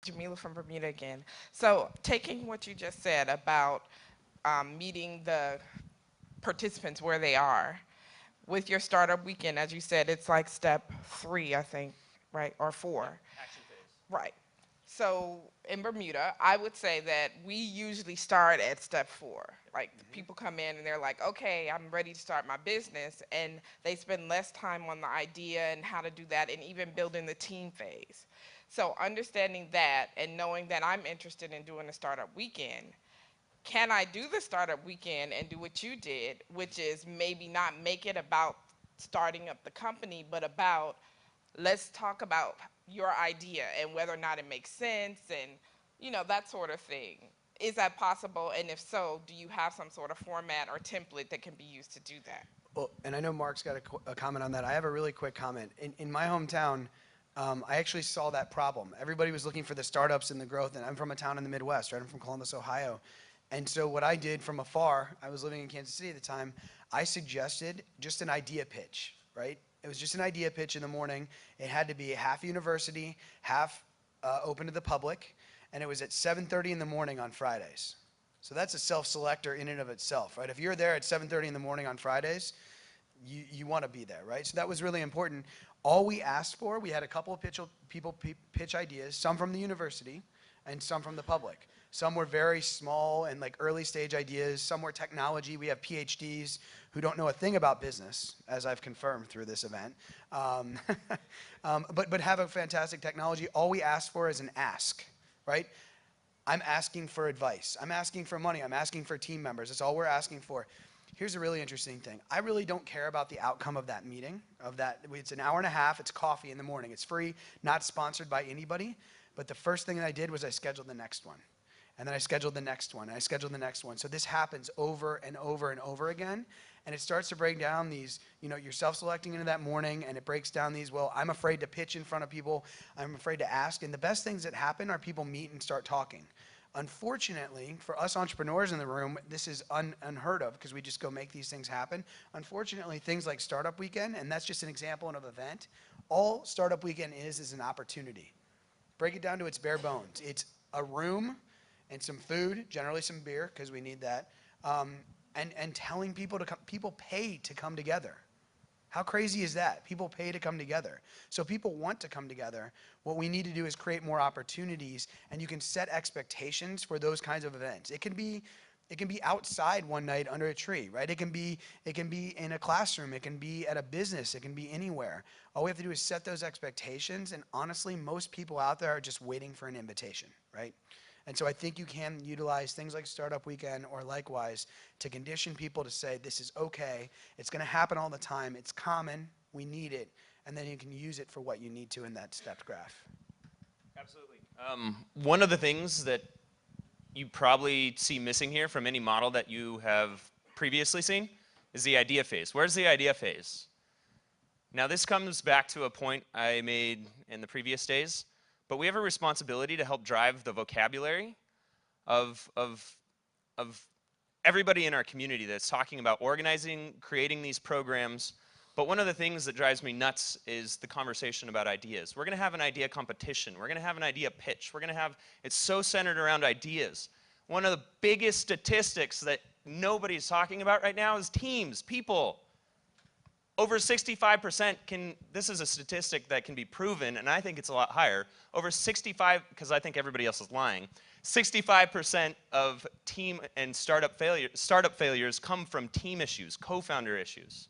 Jamila from Bermuda again. So taking what you just said about meeting the participants where they are, with your startup weekend, as you said, it's like step 3, I think, right? Or 4. Action phase. Right. So in Bermuda, I would say that we usually start at step 4. Like people come in and they're like, okay, I'm ready to start my business. And they spend less time on the idea and how to do that and even building the team phase. So understanding that and knowing that I'm interested in doing a startup weekend, can I do the startup weekend and do what you did, which is maybe not make it about starting up the company, but about let's talk about your idea and whether or not it makes sense and that sort of thing. Is that possible? And if so, do you have some sort of format or template that can be used to do that? Well, and I know Mark's got a comment on that. I have a really quick comment. In my hometown, I actually saw that problem. Everybody was looking for the startups and the growth, and I'm from a town in the Midwest, right? I'm from Columbus, Ohio. And so what I did from afar, I was living in Kansas City at the time, I suggested just an idea pitch, right? It was just an idea pitch in the morning. It had to be half university, half open to the public, and it was at 7:30 in the morning on Fridays. So that's a self-selector in and of itself, right? If you're there at 7:30 in the morning on Fridays, you want to be there, right? So that was really important. All we asked for, we had a couple of people pitch ideas, some from the university and some from the public. Some were very small and like early stage ideas. Some were technology. We have PhDs who don't know a thing about business, as I've confirmed through this event, but have a fantastic technology. All we asked for is an ask, right? I'm asking for advice. I'm asking for money. I'm asking for team members. That's all we're asking for. Here's a really interesting thing. I really don't care about the outcome of that meeting, it's an hour and a half, it's coffee in the morning. It's free, not sponsored by anybody. But the first thing that I did was I scheduled the next one. And then I scheduled the next one, and I scheduled the next one. So this happens over and over and over again. And it starts to break down these, you're self-selecting into that morning, and it breaks down these, well, I'm afraid to pitch in front of people. I'm afraid to ask. And the best things that happen are people meet and start talking. Unfortunately, for us entrepreneurs in the room, this is unheard of because we just go make these things happen. Unfortunately, things like Startup Weekend, and that's just an example of an event, all Startup Weekend is an opportunity. Break it down to its bare bones. It's a room and some food, generally some beer because we need that, and telling people to come. People pay to come together. How crazy is that? People pay to come together. So people want to come together. What we need to do is create more opportunities, and you can set expectations for those kinds of events. It can be outside one night under a tree, right? It can be in a classroom. It can be at a business. It can be anywhere. All we have to do is set those expectations, and honestly, most people out there are just waiting for an invitation, right? And so I think you can utilize things like Startup Weekend or likewise to condition people to say, this is okay, it's going to happen all the time, it's common, we need it, and then you can use it for what you need to in that stepped graph. Absolutely. One of the things that you probably see missing here from any model that you have previously seen is the idea phase. Where's the idea phase? Now this comes back to a point I made in the previous days. But we have a responsibility to help drive the vocabulary of everybody in our community that's talking about organizing, creating these programs. But one of the things that drives me nuts is the conversation about ideas. We're going to have an idea competition. We're going to have an idea pitch. It's so centered around ideas. One of the biggest statistics that nobody's talking about right now is teams, people. Over 65% this is a statistic that can be proven, and I think it's a lot higher. Over 65, because I think everybody else is lying, 65% of team and startup failures come from team issues, co-founder issues.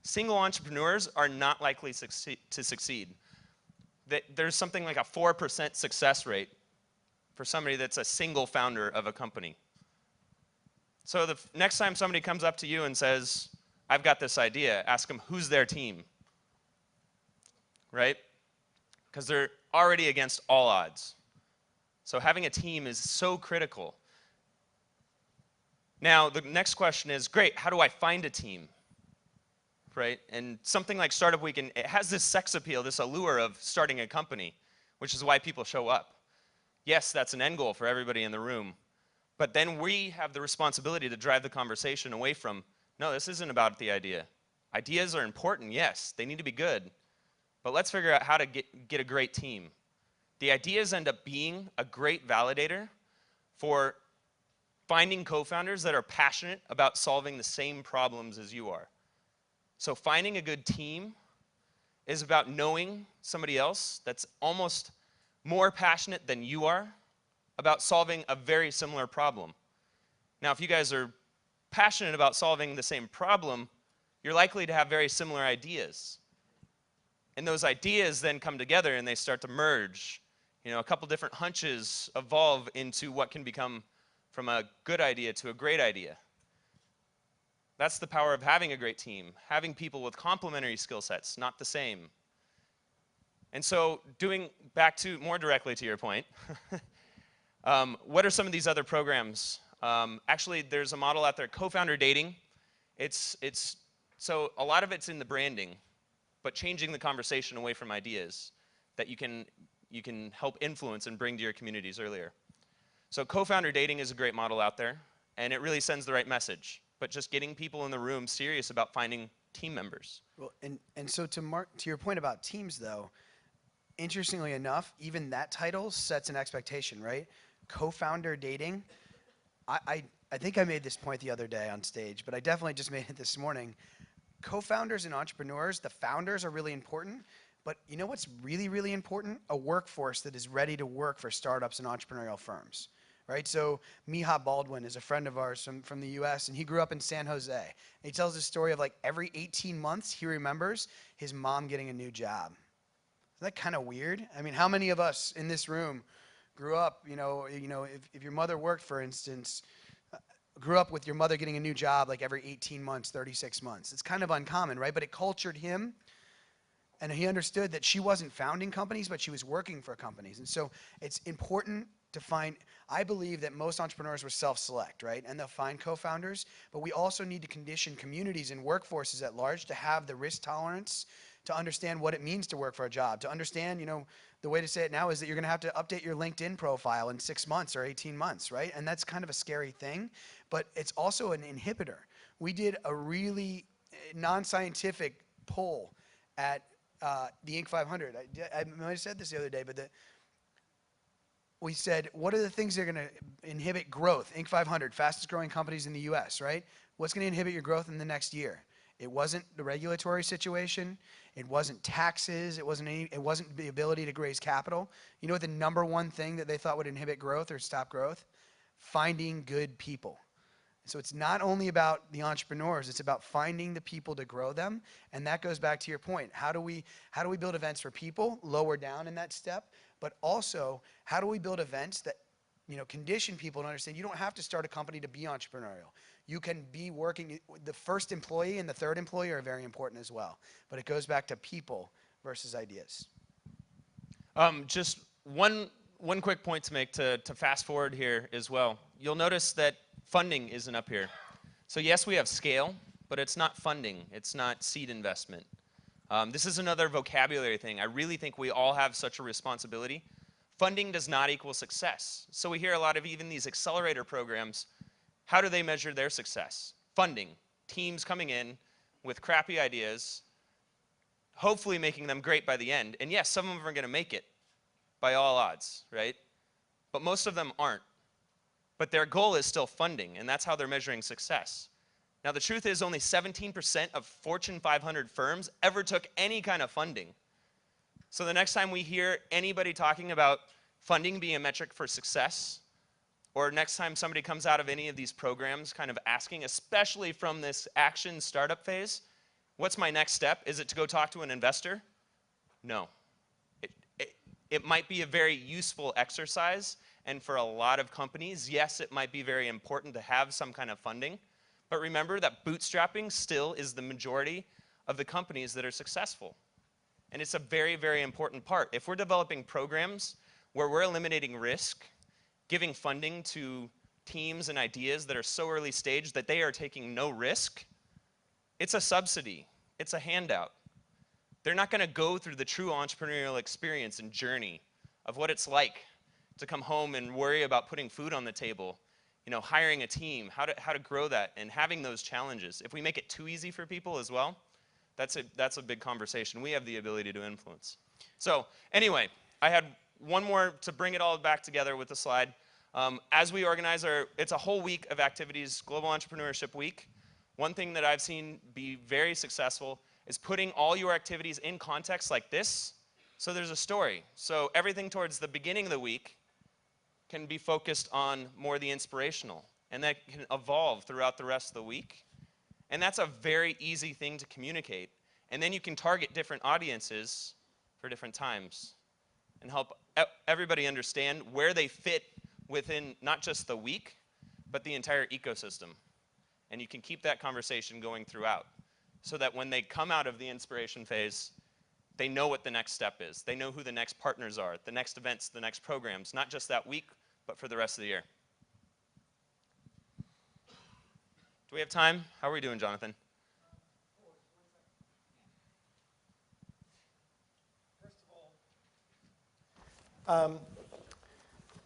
Single entrepreneurs are not likely to succeed. There's something like a 4% success rate for somebody that's a single founder of a company. So the next time somebody comes up to you and says, I've got this idea, ask them who's their team, right? Because they're already against all odds. So having a team is so critical. Now, the next question is, great, how do I find a team, right? And something like Startup Weekend, it has this sex appeal, this allure of starting a company, which is why people show up. Yes, that's an end goal for everybody in the room. But then we have the responsibility to drive the conversation away from, no, this isn't about the idea. Ideas are important, yes, they need to be good. But let's figure out how to get a great team. The ideas end up being a great validator for finding co-founders that are passionate about solving the same problems as you are. So finding a good team is about knowing somebody else that's almost more passionate than you are about solving a very similar problem. Now, if you guys are passionate about solving the same problem, you're likely to have very similar ideas. And those ideas then come together and they start to merge. You know, a couple different hunches evolve into what can become from a good idea to a great idea. That's the power of having a great team, having people with complementary skill sets, not the same. And so, doing back to more directly to your point, what are some of these other programs? Actually, there's a model out there, co-founder dating. So a lot of it's in the branding, but changing the conversation away from ideas that you can help influence and bring to your communities earlier. So co-founder dating is a great model out there, and it really sends the right message. But just getting people in the room serious about finding team members. Well, and so to your point about teams, though, interestingly enough, even that title sets an expectation, right? Co-founder dating. I think I made this point the other day on stage, but I definitely just made it this morning. Co-founders and entrepreneurs, the founders are really important, but you know what's really, really important? A workforce that is ready to work for startups and entrepreneurial firms, right? So Miha Baldwin is a friend of ours from the US, and he grew up in San Jose. And he tells this story of like every 18 months he remembers his mom getting a new job. Isn't that kind of weird? I mean, how many of us in this room grew up, if your mother worked, for instance, grew up with your mother getting a new job like every 18 months, 36 months. It's kind of uncommon, right? But it cultured him, and he understood that she wasn't founding companies, but she was working for companies. And so it's important to find, I believe that most entrepreneurs will self-select, right? And they'll find co-founders, but we also need to condition communities and workforces at large to have the risk tolerance to understand what it means to work for a job, to understand, the way to say it now is that you're going to have to update your LinkedIn profile in 6 months or 18 months, right? And that's kind of a scary thing, but it's also an inhibitor. We did a really non-scientific poll at the Inc. 500. I might have said this the other day, but we said, what are the things that are going to inhibit growth? Inc. 500, fastest growing companies in the US, right? What's going to inhibit your growth in the next year? It wasn't the regulatory situation. It wasn't taxes. It wasn't the ability to raise capital. You know what the number one thing that they thought would inhibit growth or stop growth? Finding good people. So it's not only about the entrepreneurs, it's about finding the people to grow them. And that goes back to your point. How do we build events for people, lower down in that step, but also how do we build events that condition people to understand you don't have to start a company to be entrepreneurial. You can be working, the first employee and the third employee are very important as well. But it goes back to people versus ideas. Just one quick point to make to fast forward here as well. You'll notice that funding isn't up here. So yes, we have scale, but it's not funding. It's not seed investment. This is another vocabulary thing. I really think we all have such a responsibility. Funding does not equal success. So we hear a lot of even these accelerator programs. How do they measure their success? Funding. Teams coming in with crappy ideas, hopefully making them great by the end. And yes, some of them are going to make it by all odds, right? But most of them aren't. But their goal is still funding, and that's how they're measuring success. Now, the truth is only 17% of Fortune 500 firms ever took any kind of funding. So the next time we hear anybody talking about funding being a metric for success, or next time somebody comes out of any of these programs kind of asking, especially from this action startup phase, what's my next step? Is it to go talk to an investor? No. It might be a very useful exercise, and for a lot of companies, yes, it might be very important to have some kind of funding, but remember that bootstrapping still is the majority of the companies that are successful. And it's a very, very important part. If we're developing programs where we're eliminating risk, giving funding to teams and ideas that are so early stage that they are taking no risk, it's a subsidy. It's a handout. They're not going to go through the true entrepreneurial experience and journey of what it's like to come home and worry about putting food on the table, hiring a team, how to grow that, and having those challenges. If we make it too easy for people as well, that's a big conversation we have the ability to influence. So anyway, I had one more to bring it all back together with the slide. As we organize it's a whole week of activities, Global Entrepreneurship Week. One thing that I've seen be very successful is putting all your activities in context like this, so there's a story. So everything towards the beginning of the week can be focused on more the inspirational, and that can evolve throughout the rest of the week. And that's a very easy thing to communicate. And then you can target different audiences for different times and help everybody understand where they fit within not just the week, but the entire ecosystem. And you can keep that conversation going throughout, so that when they come out of the inspiration phase, they know what the next step is. They know who the next partners are, the next events, the next programs, not just that week, but for the rest of the year. Do we have time? How are we doing, Jonathan?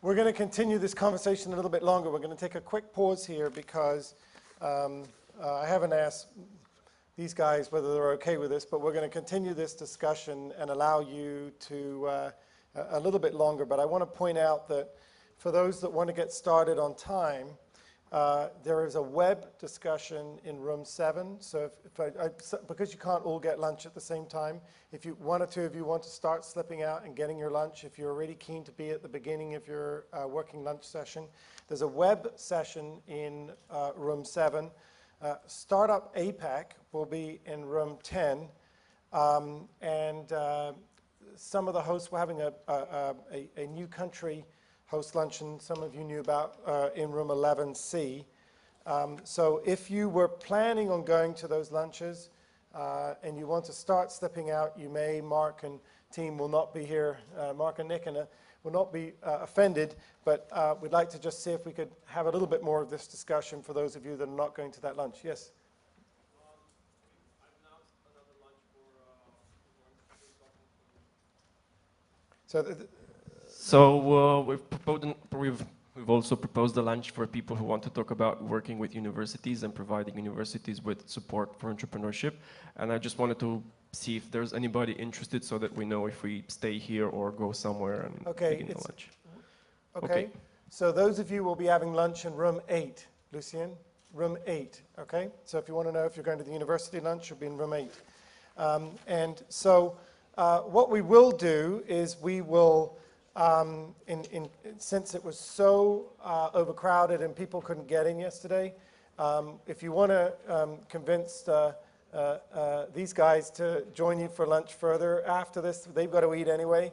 We're going to continue this conversation a little bit longer. We're going to take a quick pause here because I haven't asked these guys whether they're okay with this, but we're going to continue this discussion and allow you to a little bit longer. But I want to point out that for those that want to get started on time, there is a web discussion in room 7. So because you can't all get lunch at the same time, if one or two of you want to start slipping out and getting your lunch, if you're really keen to be at the beginning of your working lunch session, there's a web session in room 7. Startup APAC will be in room 10. Some of the hosts, we're having a new country host luncheon some of you knew about in room 11C. So if you were planning on going to those lunches and you want to start slipping out, you may. Mark and team will not be here. Mark and Nick will not be offended, but we'd like to just see if we could have a little bit more of this discussion for those of you that are not going to that lunch. Yes? So we've also proposed a lunch for people who want to talk about working with universities and providing universities with support for entrepreneurship. And I just wanted to see if there's anybody interested so that we know if we stay here or go somewhere and begin the lunch. Okay. So those of you will be having lunch in room 8, Lucien, room 8, okay? So if you want to know if you're going to the university lunch, you'll be in room 8. What we will do is we will, since it was so overcrowded and people couldn't get in yesterday, if you want to convince these guys to join you for lunch further after this, they've got to eat anyway.